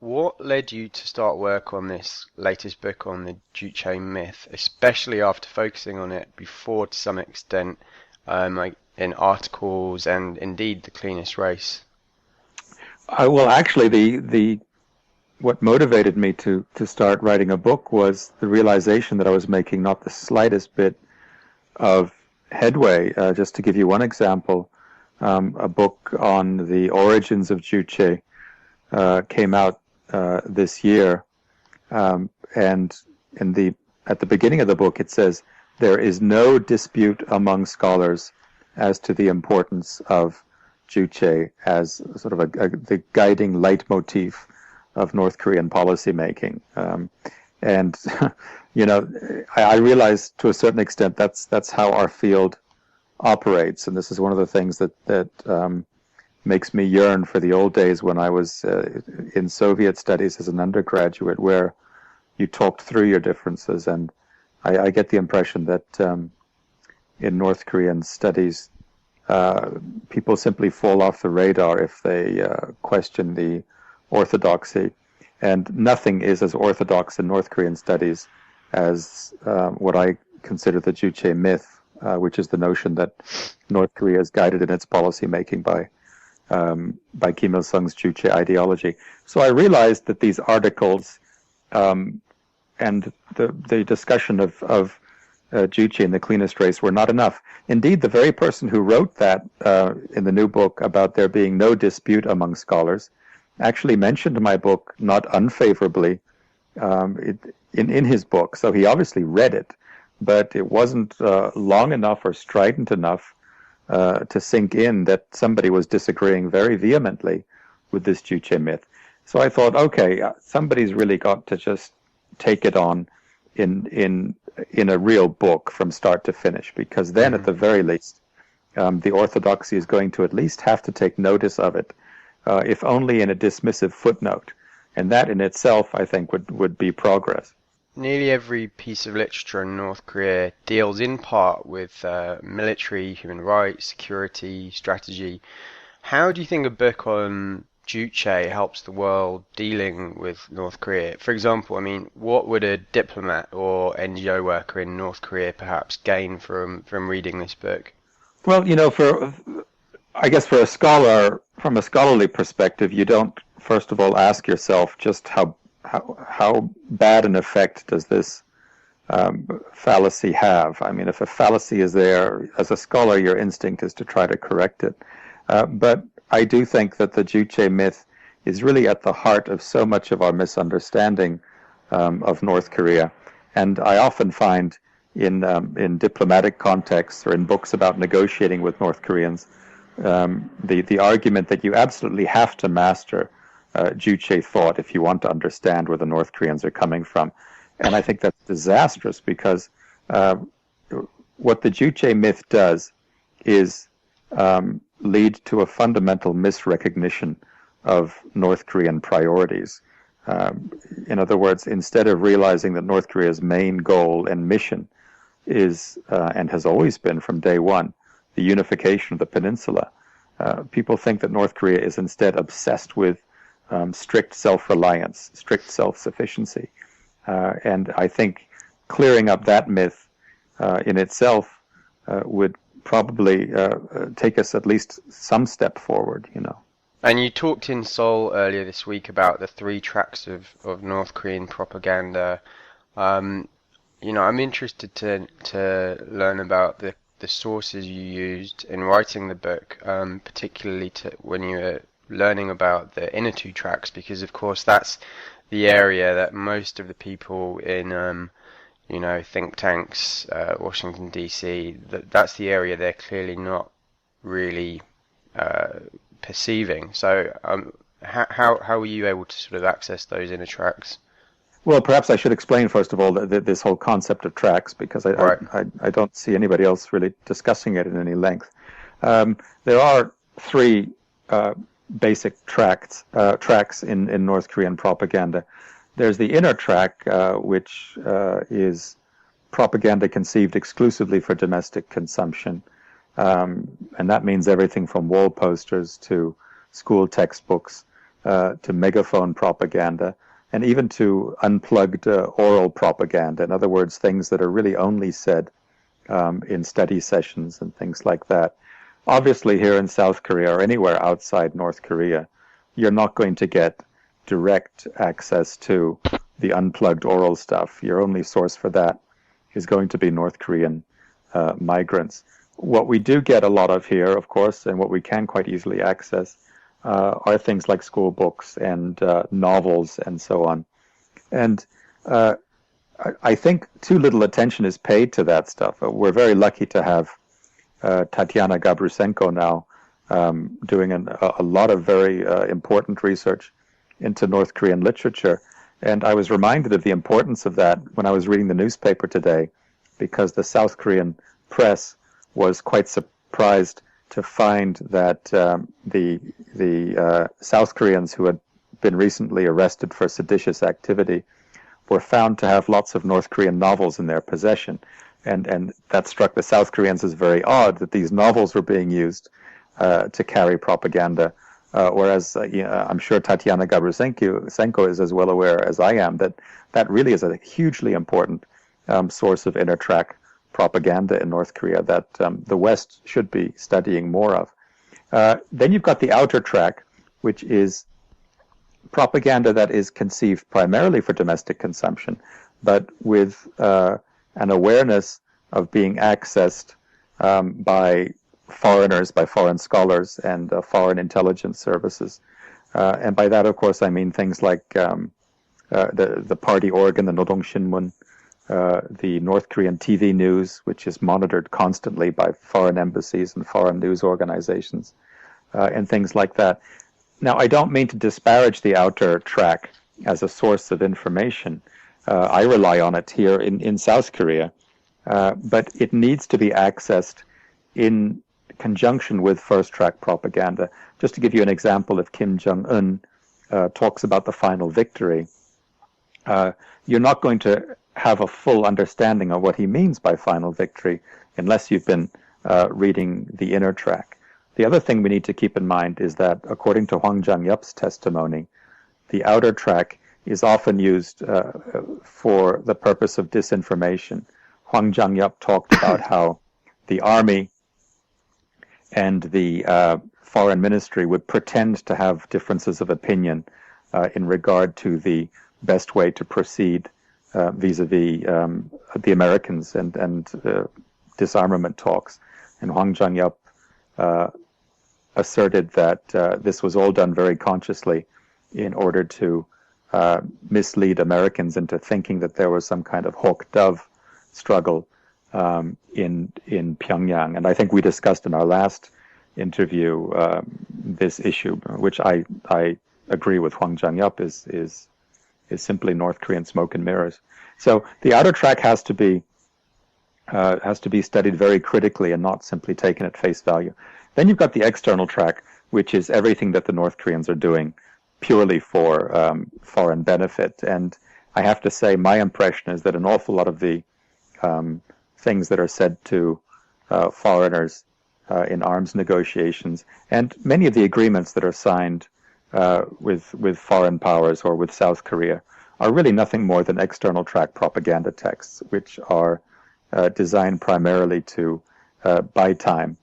what led you to start work on this latest book on the Juche myth, especially after focusing on it before to some extent, like in articles and indeed the cleanest race? Well, actually, the what motivated me to start writing a book was the realization that I was making not the slightest bit of headway. Just to give you one example, a book on the origins of Juche came out this year, and at the beginning of the book it says there is no dispute among scholars as to the importance of Juche as sort of the guiding leitmotif of North Korean policymaking. And I realize to a certain extent that's how our field operates, and this is one of the things that makes me yearn for the old days when I was in Soviet studies as an undergraduate, where you talked through your differences. And I get the impression that in North Korean studies, people simply fall off the radar if they question the orthodoxy. And nothing is as orthodox in North Korean studies as what I consider the Juche myth, which is the notion that North Korea is guided in its policy making by Kim Il-sung's Juche ideology. So I realized that these articles and the discussion of Juche and the cleanest race were not enough. Indeed, the very person who wrote that in the new book about there being no dispute among scholars actually mentioned my book not unfavorably in his book. So he obviously read it, but it wasn't long enough or strident enough to sink in that somebody was disagreeing very vehemently with this Juche myth. So I thought, okay, somebody's really got to just take it on in a real book from start to finish, because then at the very least, the orthodoxy is going to at least have to take notice of it, if only in a dismissive footnote. And that in itself, I think, would be progress. Nearly every piece of literature in North Korea deals in part with military, human rights, security, strategy. How do you think a book on Juche helps the world dealing with North Korea? For example, I mean, what would a diplomat or NGO worker in North Korea perhaps gain from reading this book? Well, I guess for a scholar, from a scholarly perspective, you don't first of all ask yourself just how bad an effect does this fallacy have. I mean, if a fallacy is there, as a scholar, your instinct is to try to correct it. But I do think that the Juche myth is really at the heart of so much of our misunderstanding of North Korea. And I often find in diplomatic contexts or in books about negotiating with North Koreans, the argument that you absolutely have to master Juche thought if you want to understand where the North Koreans are coming from. And I think that's disastrous, because what the Juche myth does is lead to a fundamental misrecognition of North Korean priorities. In other words, instead of realizing that North Korea's main goal and mission is, and has always been from day one, the unification of the peninsula, people think that North Korea is instead obsessed with strict self-reliance, strict self-sufficiency. And I think clearing up that myth in itself would probably take us at least some step forward, And you talked in Seoul earlier this week about the three tracks of North Korean propaganda. I'm interested to learn about the sources you used in writing the book, particularly when you were learning about the inner two tracks, because of course that's the area that most of the people in think tanks, Washington DC, that's the area they're clearly not really perceiving. So how were you able to sort of access those inner tracks? Well, perhaps I should explain first of all this whole concept of tracks, because I don't see anybody else really discussing it in any length. There are three basic tracks in North Korean propaganda. There's the inner track, which is propaganda conceived exclusively for domestic consumption, and that means everything from wall posters to school textbooks to megaphone propaganda, and even to unplugged oral propaganda. In other words, things that are really only said in study sessions and things like that. Obviously, here in South Korea or anywhere outside North Korea, you're not going to get direct access to the unplugged oral stuff. Your only source for that is going to be North Korean migrants. What we do get a lot of here, of course, and what we can quite easily access are things like school books and novels and so on. And I think too little attention is paid to that stuff. We're very lucky to have Tatiana Gabrusenko now doing a lot of very important research into North Korean literature. And I was reminded of the importance of that when I was reading the newspaper today, because the South Korean press was quite surprised to find that the South Koreans who had been recently arrested for seditious activity were found to have lots of North Korean novels in their possession. And that struck the South Koreans as very odd that these novels were being used to carry propaganda. Whereas I'm sure Tatiana Gabrusenko is as well aware as I am that really is a hugely important source of inner track propaganda in North Korea that the West should be studying more of. Then you've got the outer track, which is propaganda that is conceived primarily for domestic consumption, but with an awareness of being accessed by foreigners, by foreign scholars and foreign intelligence services. And by that, of course, I mean things like the party organ, the Nodong Shinmun, the North Korean TV news, which is monitored constantly by foreign embassies and foreign news organizations, and things like that. Now, I don't mean to disparage the outer track as a source of information. I rely on it here in South Korea, but it needs to be accessed in conjunction with first track propaganda. Just to give you an example, if Kim Jong-un talks about the final victory, you're not going to have a full understanding of what he means by final victory unless you've been reading the inner track. The other thing we need to keep in mind is that, according to Hwang Jang-yup's testimony, the outer track is often used for the purpose of disinformation. Hwang Jang-yup talked about how the army and the foreign ministry would pretend to have differences of opinion in regard to the best way to proceed vis-a-vis the Americans and disarmament talks. And Hwang Jang-yup asserted that this was all done very consciously in order to mislead Americans into thinking that there was some kind of hawk-dove struggle in Pyongyang. And I think we discussed in our last interview this issue, which I agree with Hwang Jang-yup is simply North Korean smoke and mirrors. So the outer track has to be studied very critically and not simply taken at face value. Then you've got the external track, which is everything that the North Koreans are doing purely for foreign benefit. And I have to say, my impression is that an awful lot of the things that are said to foreigners in arms negotiations, and many of the agreements that are signed with foreign powers or with South Korea, are really nothing more than external track propaganda texts, which are designed primarily to buy time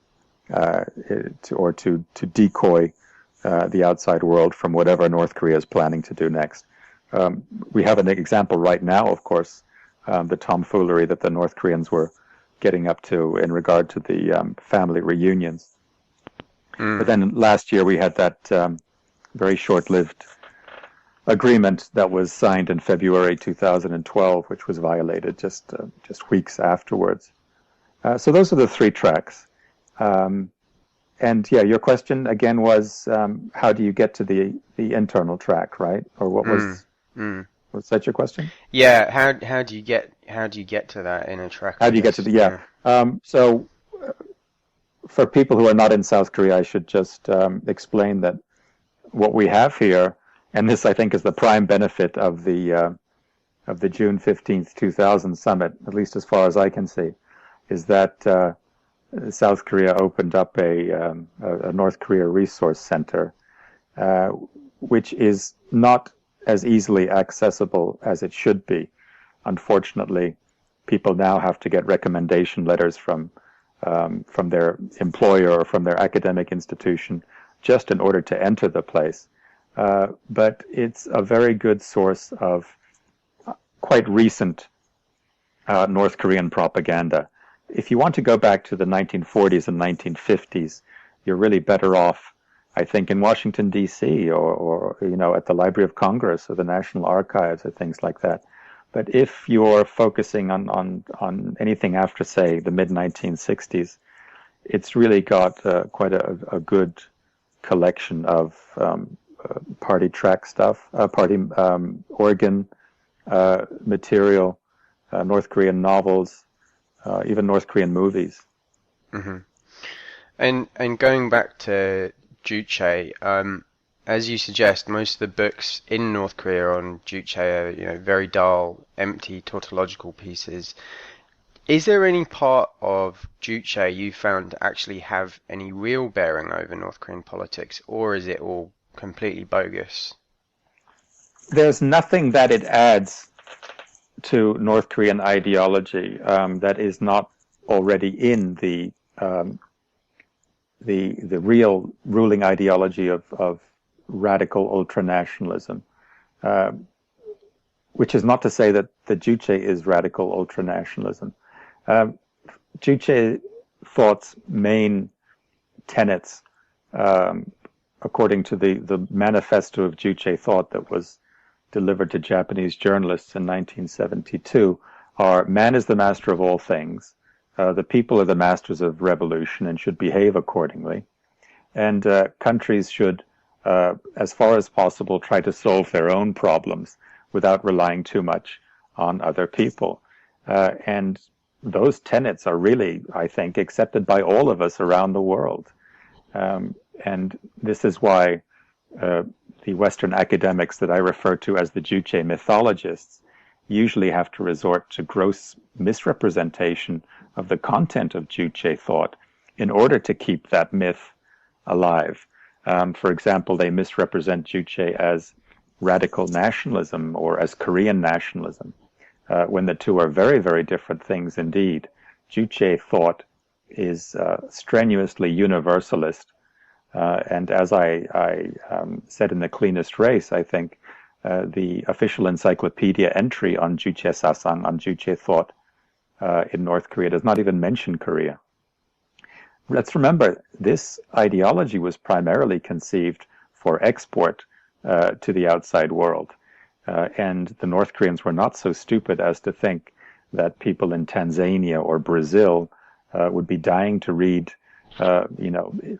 or to decoy the outside world from whatever North Korea is planning to do next. We have an example right now, of course, the tomfoolery that the North Koreans were getting up to in regard to the family reunions. But then last year we had that very short-lived agreement that was signed in February 2012, which was violated just weeks afterwards. So those are the three tracks. And yeah, your question again was, how do you get to the internal track, right? Or what was was that your question? Yeah, how do you get to that inner track? How do you get to the so for people who are not in South Korea, I should just explain that what we have here, and this I think is the prime benefit of the June 15th, 2000 summit, at least as far as I can see, is that South Korea opened up a North Korea resource center, which is not as easily accessible as it should be. Unfortunately, people now have to get recommendation letters from their employer or from their academic institution just in order to enter the place. But it's a very good source of quite recent North Korean propaganda. If you want to go back to the 1940s and 1950s, you're really better off, I think, in Washington, D.C. or at the Library of Congress or the National Archives or things like that. But if you're focusing on anything after, say, the mid-1960s, it's really got quite a good collection of party track stuff, party organ material, North Korean novels, even North Korean movies. Hmm. And going back to Juche, as you suggest, most of the books in North Korea on Juche are, very dull, empty, tautological pieces. Is there any part of Juche you found to actually have any real bearing over North Korean politics, or is it all completely bogus? There's nothing that it adds to North Korean ideology that is not already in the real ruling ideology of radical ultranationalism, which is not to say that the Juche is radical ultranationalism. Juche thought's main tenets, according to the manifesto of Juche thought that was delivered to Japanese journalists in 1972, are man is the master of all things, the people are the masters of revolution and should behave accordingly, and countries should, as far as possible, try to solve their own problems without relying too much on other people. And those tenets are really, I think, accepted by all of us around the world. And this is why the Western academics that I refer to as the Juche mythologists usually have to resort to gross misrepresentation of the content of Juche thought in order to keep that myth alive. For example, they misrepresent Juche as radical nationalism or as Korean nationalism, when the two are very, very different things indeed. Juche thought is strenuously universalist, and as I said in The Cleanest Race, I think the official encyclopedia entry on Juche Sasang, on Juche thought in North Korea, does not even mention Korea. Let's remember, this ideology was primarily conceived for export to the outside world. And the North Koreans were not so stupid as to think that people in Tanzania or Brazil would be dying to read,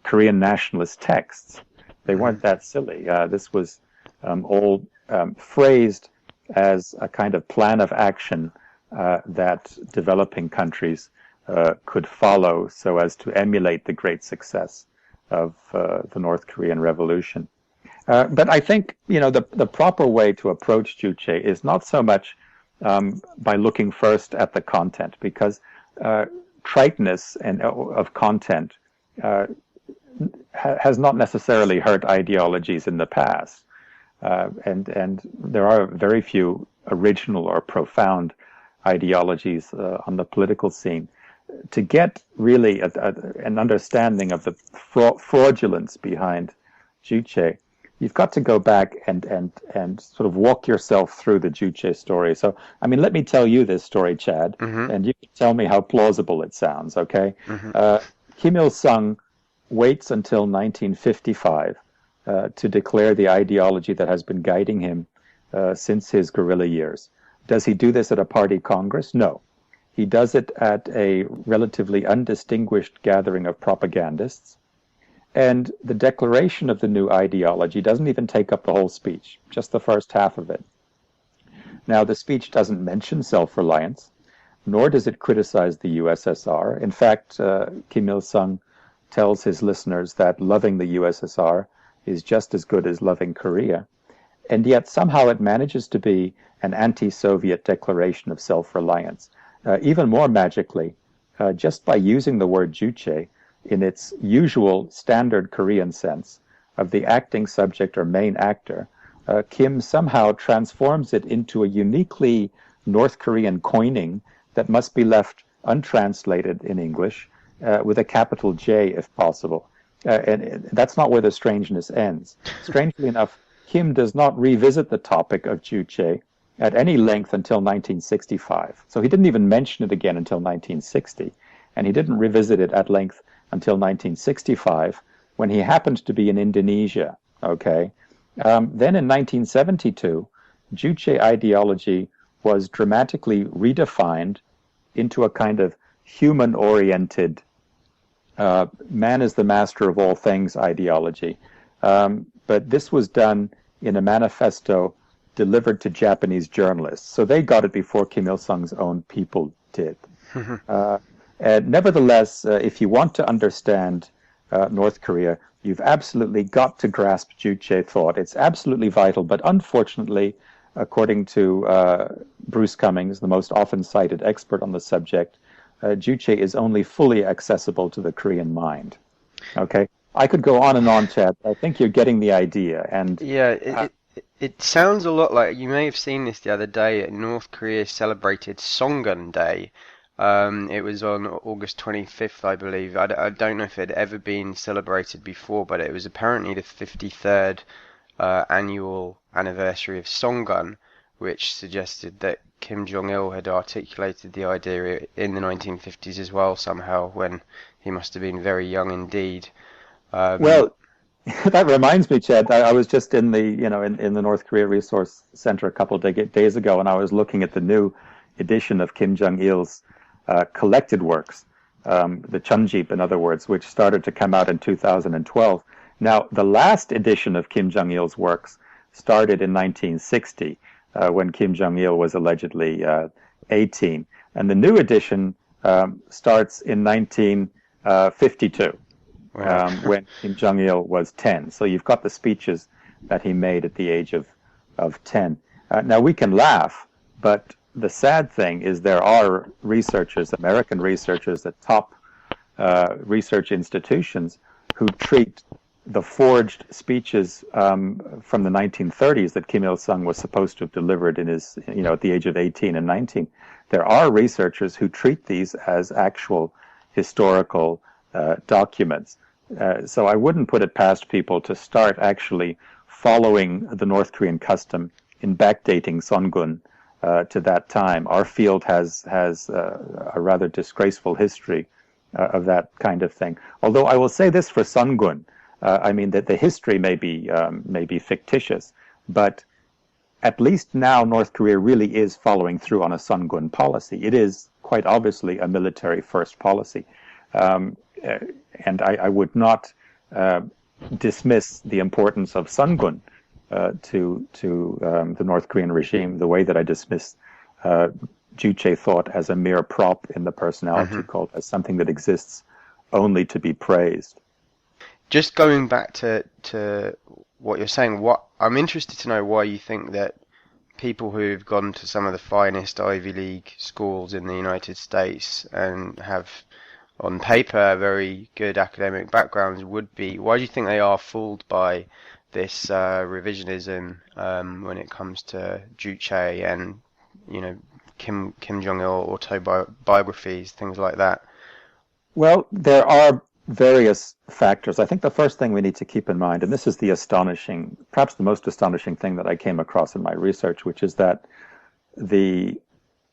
Korean nationalist texts. They weren't that silly. This was all phrased as a kind of plan of action that developing countries could follow so as to emulate the great success of the North Korean Revolution. But I think, the proper way to approach Juche is not so much by looking first at the content, because triteness of content has not necessarily hurt ideologies in the past. And there are very few original or profound ideologies on the political scene. To get really an understanding of the fraudulence behind Juche, you've got to go back and sort of walk yourself through the Juche story. So, let me tell you this story, Chad, and you can tell me how plausible it sounds, okay? Kim Il-sung waits until 1955 to declare the ideology that has been guiding him since his guerrilla years. Does he do this at a party congress? No. He does it at a relatively undistinguished gathering of propagandists. And the declaration of the new ideology doesn't even take up the whole speech, just the first half of it. Now, the speech doesn't mention self-reliance, nor does it criticize the USSR. In fact, Kim Il-sung tells his listeners that loving the USSR is just as good as loving Korea. And yet somehow it manages to be an anti-Soviet declaration of self-reliance. Even more magically, just by using the word Juche in its usual standard Korean sense, of the acting subject or main actor, Kim somehow transforms it into a uniquely North Korean coining that must be left untranslated in English with a capital J if possible. And that's not where the strangeness ends. Strangely enough, Kim does not revisit the topic of Juche at any length until 1965. So he didn't even mention it again until 1960, and he didn't revisit it at length until 1965 when he happened to be in Indonesia. Okay, then in 1972, Juche ideology was dramatically redefined into a kind of human-oriented man is the master of all things ideology. But this was done in a manifesto delivered to Japanese journalists. So they got it before Kim Il-sung's own people did. And nevertheless, if you want to understand North Korea, you've absolutely got to grasp Juche thought. It's absolutely vital, but unfortunately, according to Bruce Cummings, the most often cited expert on the subject, Juche is only fully accessible to the Korean mind. Okay, I could go on and on, Chad. I think you're getting the idea. And Yeah, it sounds a lot like you may have seen this the other day. North Korea celebrated Songun Day. It was on August 25th, I believe. I don't know if it had ever been celebrated before, but it was apparently the 53rd annual anniversary of Songun, which suggested that Kim Jong-il had articulated the idea in the 1950s as well somehow, when he must have been very young indeed. well, that reminds me, Chad. I was just in the in the North Korea Resource Center a couple of days ago, and I was looking at the new edition of Kim Jong-il's collected works, the Chunjip, in other words, which started to come out in 2012. Now, the last edition of Kim Jong-il's works started in 1960, when Kim Jong-il was allegedly 18, and the new edition starts in 1952. Wow. When Kim Jong-il was 10. So you've got the speeches that he made at the age of 10. Now, we can laugh, but the sad thing is there are researchers, American researchers at top research institutions who treat the forged speeches from the 1930s that Kim Il-sung was supposed to have delivered in his, at the age of 18 and 19. There are researchers who treat these as actual historical documents. So I wouldn't put it past people to start actually following the North Korean custom in backdating Songun to that time. Our field has a rather disgraceful history of that kind of thing. Although I will say this for Songun, I mean that the history may be fictitious, but at least now North Korea really is following through on a Songun policy. It is quite obviously a military first policy. And I would not dismiss the importance of Songun to the North Korean regime the way that I dismiss Juche thought as a mere prop in the personality cult, as something that exists only to be praised. Just going back to what you're saying, I'm interested to know why you think that people who've gone to some of the finest Ivy League schools in the United States and have on paper very good academic backgrounds why do you think they are fooled by this revisionism when it comes to Juche and Kim Jong-il autobiographies, things like that? Well, there are various factors. I think the first thing we need to keep in mind, and this is perhaps the most astonishing thing that I came across in my research, which is that the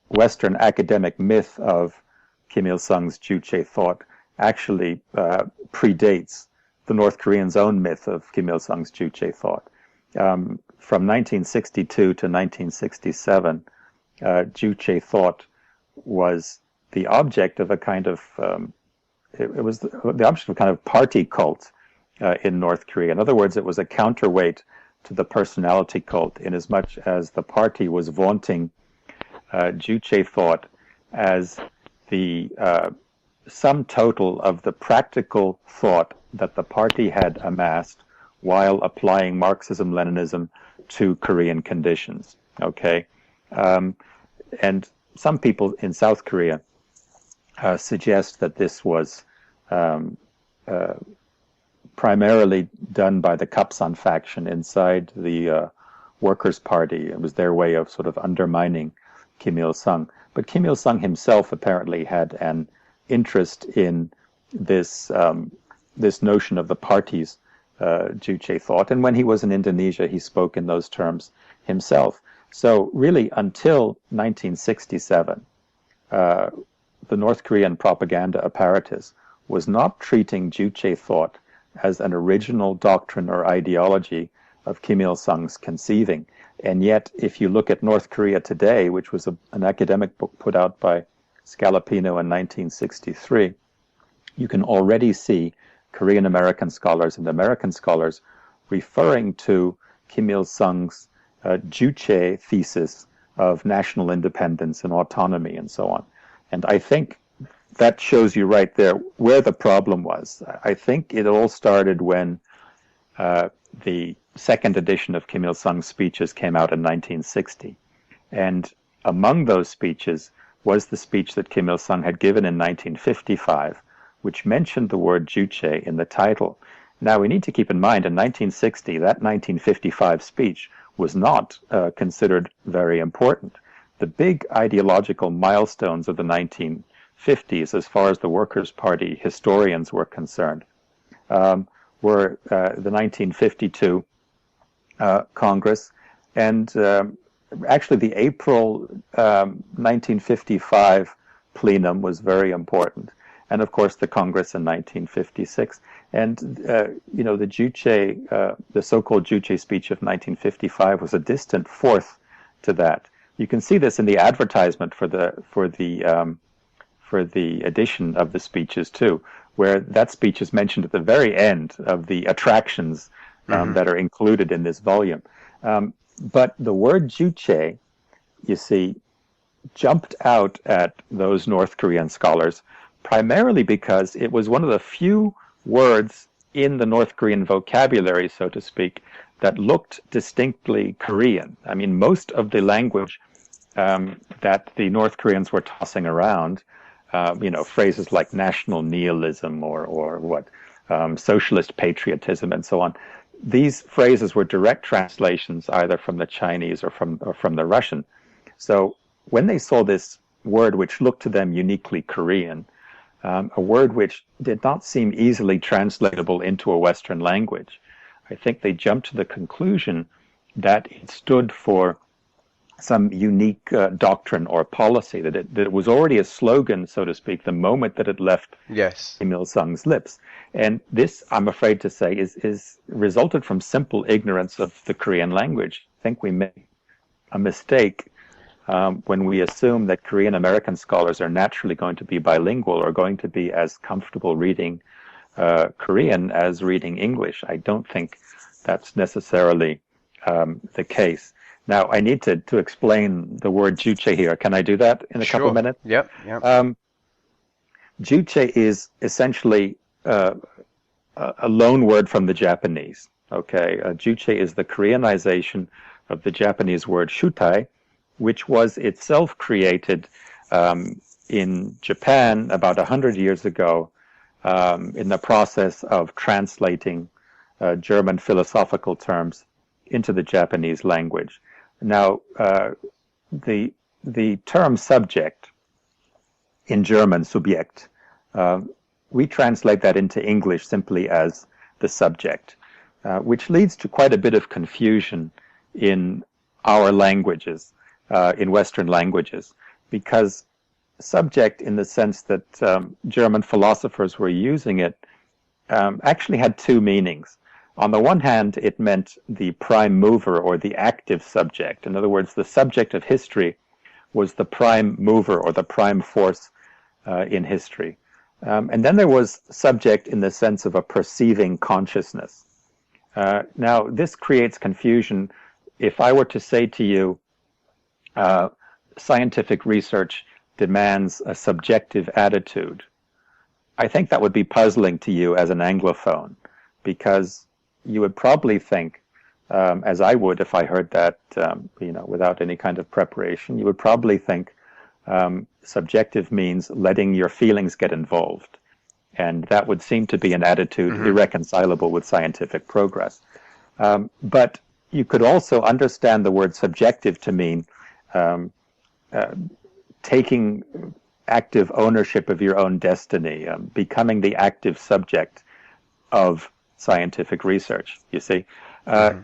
Western academic myth of Kim Il-sung's Juche thought actually predates the North Koreans' own myth of Kim Il-sung's Juche thought. From 1962 to 1967, Juche thought was the object of a kind of it was the object of a kind of party cult in North Korea. In other words, it was a counterweight to the personality cult, in as much as the party was vaunting Juche thought as the sum total of the practical thought that the party had amassed while applying Marxism-Leninism to Korean conditions. Okay, and some people in South Korea suggest that this was primarily done by the Kapsan faction inside the Workers' Party. It was their way of sort of undermining Kim Il-sung. But Kim Il-sung himself apparently had an interest in this this notion of the party's Juche thought. And when he was in Indonesia, he spoke in those terms himself. So really, until 1967, the North Korean propaganda apparatus was not treating Juche thought as an original doctrine or ideology of Kim Il-sung's conceiving. And yet, if you look at North Korea today, which was an academic book put out by Scalapino in 1963, you can already see Korean American scholars and American scholars referring to Kim Il-sung's Juche thesis of national independence and autonomy and so on. And I think that shows you right there where the problem was. I think it all started when the second edition of Kim Il-sung's speeches came out in 1960. And among those speeches was the speech that Kim Il-sung had given in 1955, which mentioned the word Juche in the title. Now, we need to keep in mind, in 1960, that 1955 speech was not considered very important. The big ideological milestones of the 1950s, as far as the Workers' Party historians were concerned, were the 1952 Congress, and actually the April 1955 plenum was very important, and of course the Congress in 1956. And the Juche, the so-called Juche speech of 1955 was a distant fourth to that. You can see this in the advertisement for the edition of the speeches too, where that speech is mentioned at the very end of the attractions that are included in this volume. But the word Juche, you see, jumped out at those North Korean scholars primarily because it was one of the few words in the North Korean vocabulary, so to speak, that looked distinctly Korean. I mean, most of the language that the North Koreans were tossing around, phrases like national nihilism or what, socialist patriotism and so on, these phrases were direct translations either from the Chinese or from the Russian. So when they saw this word which looked to them uniquely Korean, a word which did not seem easily translatable into a Western language, I think they jumped to the conclusion that it stood for some unique doctrine or policy, that it was already a slogan, so to speak, the moment that it left Kim Il-sung's lips. And this, I'm afraid to say, is resulted from simple ignorance of the Korean language. I think we make a mistake when we assume that Korean American scholars are naturally going to be bilingual or going to be as comfortable reading Korean as reading English. I don't think that's necessarily the case. Now, I need to explain the word Juche here. Can I do that in a couple of minutes? Yep. Juche is essentially a loan word from the Japanese. Okay, Juche is the Koreanization of the Japanese word shutai, which was itself created in Japan about 100 years ago in the process of translating German philosophical terms into the Japanese language. Now, the term subject in German, Subjekt, we translate that into English simply as the subject, which leads to quite a bit of confusion in our languages, in Western languages, because subject, in the sense that German philosophers were using it, actually had two meanings. On the one hand, it meant the prime mover or the active subject. In other words, the subject of history was the prime mover or the prime force in history. And then there was subject in the sense of a perceiving consciousness. Now, this creates confusion. If I were to say to you, scientific research demands a subjective attitude, I think that would be puzzling to you as an Anglophone, because you would probably think, as I would if I heard that, without any kind of preparation, you would probably think subjective means letting your feelings get involved. And that would seem to be an attitude Hmm. irreconcilable with scientific progress. But you could also understand the word subjective to mean um, taking active ownership of your own destiny, becoming the active subject of scientific research, you see. Uh, Hmm.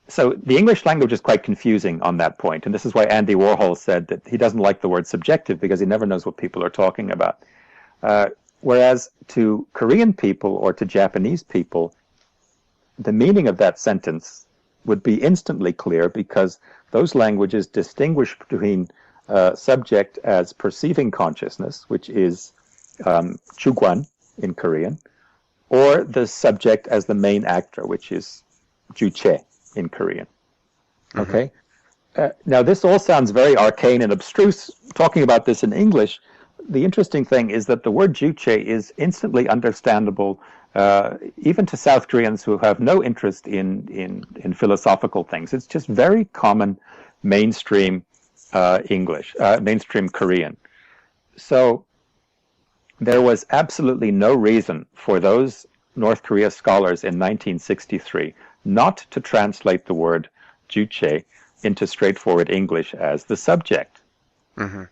so the English language is quite confusing on that point, and this is why Andy Warhol said that he doesn't like the word subjective because he never knows what people are talking about. Whereas to Korean people or to Japanese people, the meaning of that sentence would be instantly clear because those languages distinguish between subject as perceiving consciousness, which is chugwan in Korean, or the subject as the main actor, which is Juche in Korean. Hmm. Okay? Now, this all sounds very arcane and abstruse talking about this in English. The interesting thing is that the word Juche is instantly understandable even to South Koreans who have no interest in philosophical things. It's just very common mainstream English, mainstream Korean. So there was absolutely no reason for those North Korea scholars in 1963 not to translate the word Juche into straightforward English as the subject. Hmm.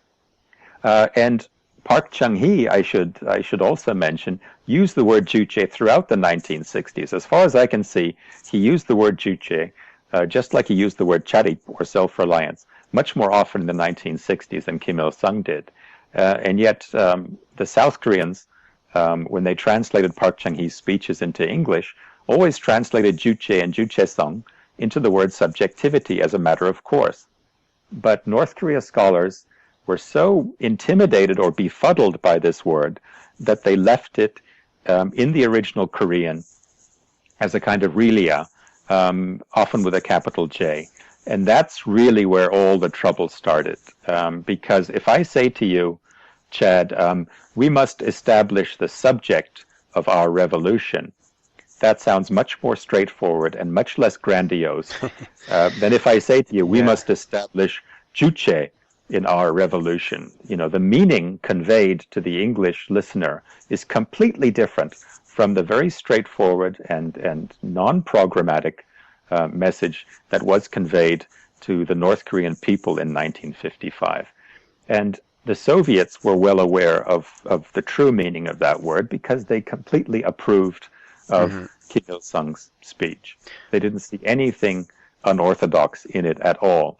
And Park Chung-hee, I should also mention, used the word Juche throughout the 1960s. As far as I can see, he used the word Juche just like he used the word charip or self-reliance much more often in the 1960s than Kim Il-sung did. And yet, the South Koreans, when they translated Park Chung-hee's speeches into English, always translated Juche and Juche-sung into the word subjectivity as a matter of course. But North Korea scholars were so intimidated or befuddled by this word that they left it in the original Korean as a kind of relia, often with a capital J. And that's really where all the trouble started. Because if I say to you, Chad, we must establish the subject of our revolution, that sounds much more straightforward and much less grandiose than if I say to you, we Yeah. must establish Juche in our revolution. You know, the meaning conveyed to the English listener is completely different from the very straightforward and non-programmatic message that was conveyed to the North Korean people in 1955. And the Soviets were well aware of the true meaning of that word because they completely approved of Hmm. Kim Il-sung's speech. They didn't see anything unorthodox in it at all.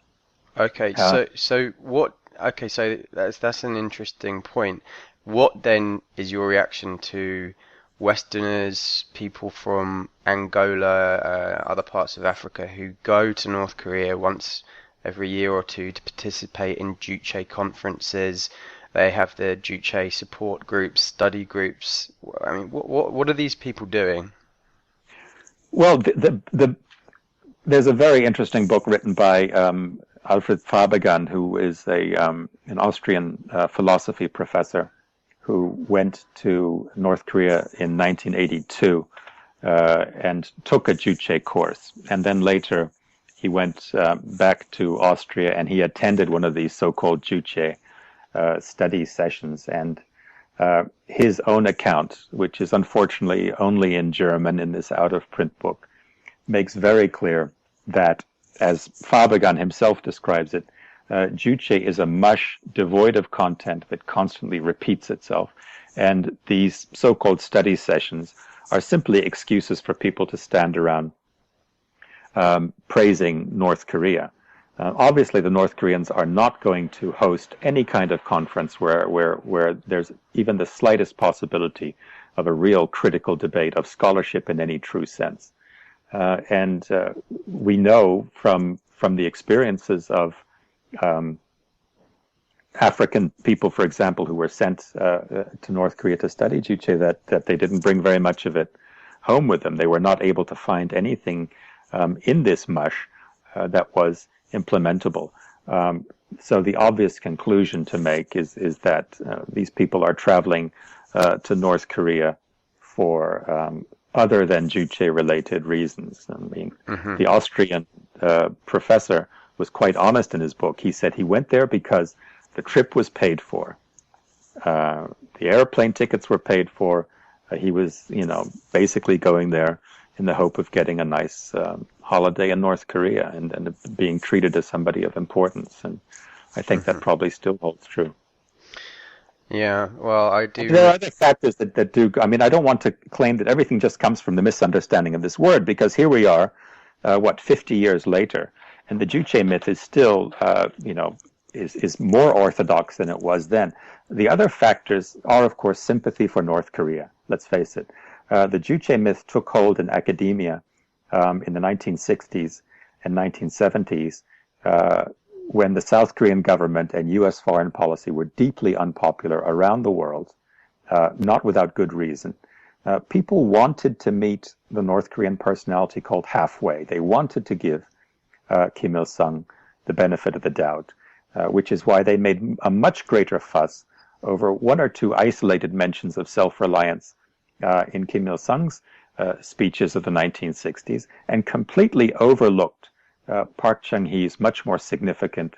Okay, Uh, so what? Okay, so that's an interesting point. What then is your reaction to Westerners, people from Angola, other parts of Africa who go to North Korea once every year or two to participate in Juche conferences? They have the Juche support groups, study groups. I mean, what are these people doing? well, there's a very interesting book written by Alfred Fabergan, who is an Austrian philosophy professor who went to North Korea in 1982 and took a Juche course. And then later he went back to Austria and he attended one of these so-called Juche study sessions. And his own account, which is unfortunately only in German in this out-of-print book, makes very clear that, as Fabergan himself describes it, Juche is a mush devoid of content that constantly repeats itself. And these so-called study sessions are simply excuses for people to stand around praising North Korea. Obviously, the North Koreans are not going to host any kind of conference where there's even the slightest possibility of a real critical debate of scholarship in any true sense. And we know from the experiences of African people, for example, who were sent to North Korea to study Juche, that they didn't bring very much of it home with them. They were not able to find anything in this mush that was implementable. So the obvious conclusion to make is that these people are traveling to North Korea for other than Juche-related reasons. I mean, Hmm. the Austrian professor was quite honest in his book. He said he went there because the trip was paid for. The airplane tickets were paid for. He was, basically going there in the hope of getting a nice holiday in North Korea and being treated as somebody of importance. And I think that Hmm. probably still holds true. Yeah, well, I There do. are other factors that do. I mean, I don't want to claim that everything just comes from the misunderstanding of this word, because here we are, 50 years later, and the Juche myth is still, is more orthodox than it was then. The other factors are, of course, sympathy for North Korea. Let's face it. The Juche myth took hold in academia in the 1960s and 1970s. When the South Korean government and U.S. foreign policy were deeply unpopular around the world, not without good reason. People wanted to meet the North Korean personality called halfway. They wanted to give Kim Il-sung the benefit of the doubt, which is why they made a much greater fuss over one or two isolated mentions of self-reliance in Kim Il-sung's speeches of the 1960s, and completely overlooked Park Chung-hee's much more significant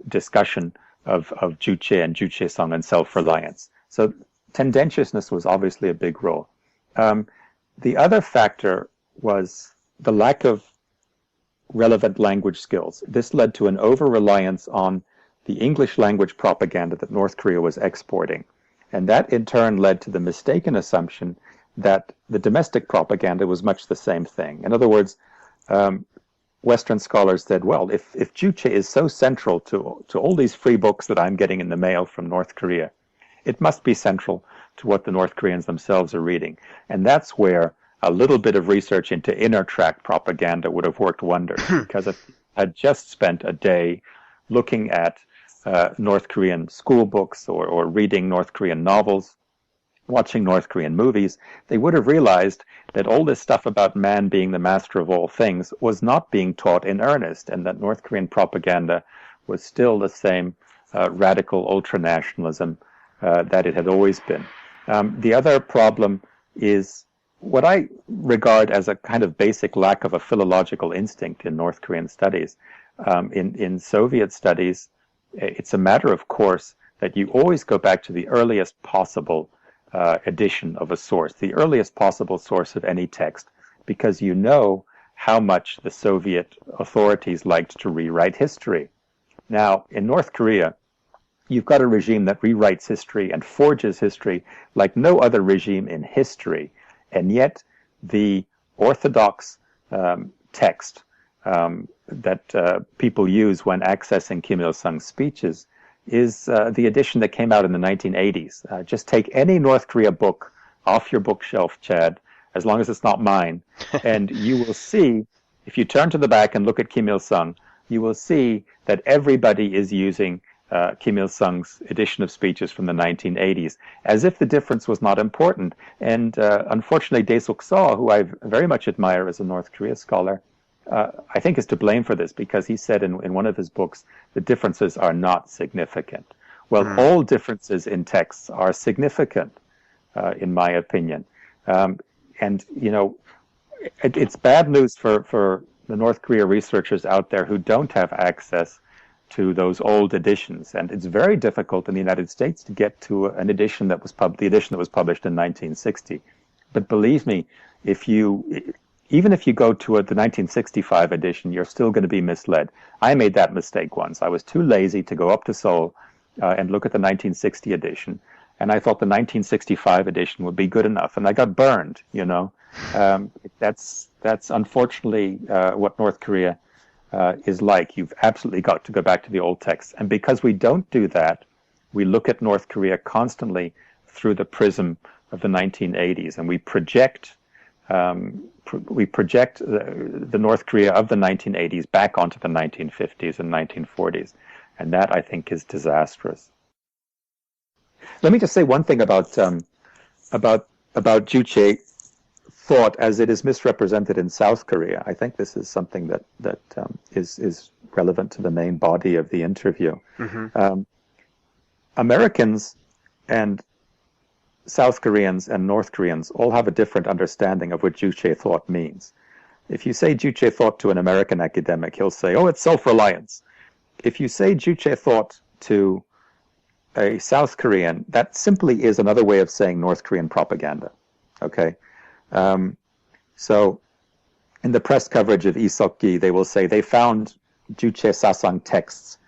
discussion of Juche and Juche-sung and self-reliance. So tendentiousness was obviously a big role. The other factor was the lack of relevant language skills. This led to an over-reliance on the English language propaganda that North Korea was exporting. And that in turn led to the mistaken assumption that the domestic propaganda was much the same thing. In other words, Western scholars said, well, if Juche is so central to all these free books that I'm getting in the mail from North Korea, it must be central to what the North Koreans themselves are reading. And that's where a little bit of research into inner tract propaganda would have worked wonders, because if I had just spent a day looking at North Korean school books or reading North Korean novels, watching North Korean movies, they would have realized that all this stuff about man being the master of all things was not being taught in earnest, and that North Korean propaganda was still the same radical ultranationalism that it had always been. The other problem is what I regard as a kind of basic lack of a philological instinct in North Korean studies. In Soviet studies, it's a matter of course that you always go back to the earliest possible edition of a source, the earliest possible source of any text, because you know how much the Soviet authorities liked to rewrite history. Now, in North Korea, you've got a regime that rewrites history and forges history like no other regime in history, and yet the orthodox text that people use when accessing Kim Il-sung's speeches is the edition that came out in the 1980s. Just take any North Korea book off your bookshelf, Chad, as long as it's not mine, and you will see, if you turn to the back and look at Kim Il-sung, you will see that everybody is using Kim Il-sung's edition of speeches from the 1980s, as if the difference was not important. And unfortunately, Dae Suk-seo, who I very much admire as a North Korea scholar, I think is to blame for this, because he said in one of his books, the differences are not significant. Well, all differences in texts are significant, in my opinion. And, it's bad news for the North Korea researchers out there who don't have access to those old editions. And it's very difficult in the United States to get to an edition that was the edition that was published in 1960. But believe me, even if you go to the 1965 edition, you're still going to be misled. I made that mistake once. I was too lazy to go up to Seoul and look at the 1960 edition, and I thought the 1965 edition would be good enough, and I got burned. That's unfortunately what North Korea is like. You've absolutely got to go back to the old texts, and because we don't do that, we look at North Korea constantly through the prism of the 1980s, and we project the North Korea of the 1980s back onto the 1950s and 1940s, and that I think is disastrous. Let me just say one thing about Juche thought as it is misrepresented in South Korea. I think this is something that is relevant to the main body of the interview. Mm-hmm. Americans and South Koreans and North Koreans all have a different understanding of what Juche thought means. If you say Juche thought to an American academic, he'll say, oh, it's self-reliance. If you say Juche thought to a South Korean, that simply is another way of saying North Korean propaganda. Okay, um, so in the press coverage of Lee Seok-gi, they will say they found Juche Sasang texts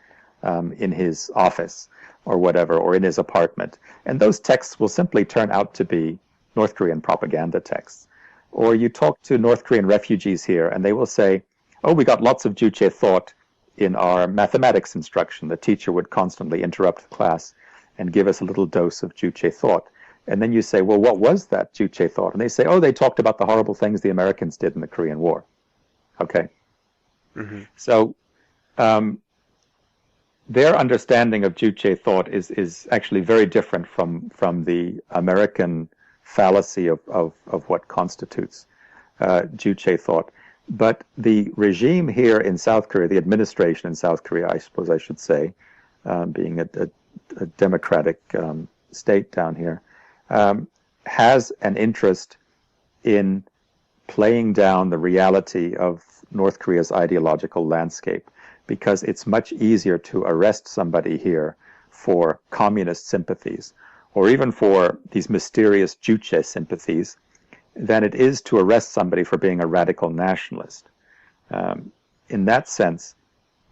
in his office or whatever, or in his apartment. And those texts will simply turn out to be North Korean propaganda texts. Or you talk to North Korean refugees here, and they will say, oh, we got lots of Juche thought in our mathematics instruction. The teacher would constantly interrupt the class and give us a little dose of Juche thought. And then you say, well, what was that Juche thought? And they say, oh, they talked about the horrible things the Americans did in the Korean War. Okay. Hmm. So their understanding of Juche thought is actually very different from the American fallacy of what constitutes Juche thought. But the regime here in South Korea, the administration in South Korea, I suppose I should say, being a democratic state down here, has an interest in playing down the reality of North Korea's ideological landscape, because it's much easier to arrest somebody here for communist sympathies, or even for these mysterious Juche sympathies, than it is to arrest somebody for being a radical nationalist. In that sense,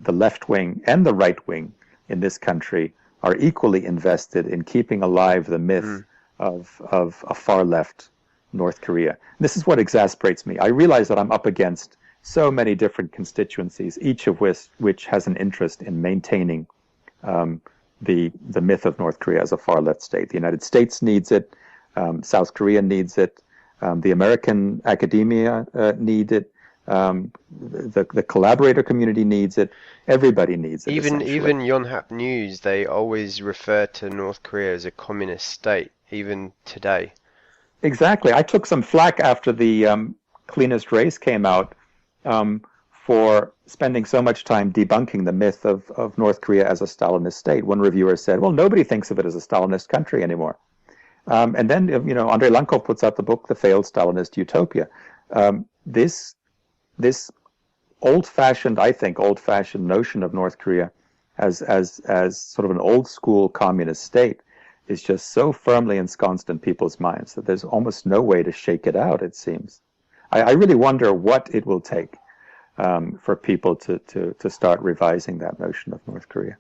the left wing and the right wing in this country are equally invested in keeping alive the myth of a far left North Korea. This is what exasperates me. I realize that I'm up against so many different constituencies, each of which has an interest in maintaining the myth of North Korea as a far left state. The United States needs it. South Korea needs it. The American academia needs it. The collaborator community needs it. Everybody needs it. Even Yonhap News, they always refer to North Korea as a communist state, even today. Exactly. I took some flack after the Cleanest Race came out for spending so much time debunking the myth of North Korea as a Stalinist state. One reviewer said, well, nobody thinks of it as a Stalinist country anymore. And then, Andrei Lankov puts out the book, The Failed Stalinist Utopia. This old-fashioned notion of North Korea as sort of an old-school communist state is just so firmly ensconced in people's minds that there's almost no way to shake it out, it seems. I really wonder what it will take for people to start revising that notion of North Korea.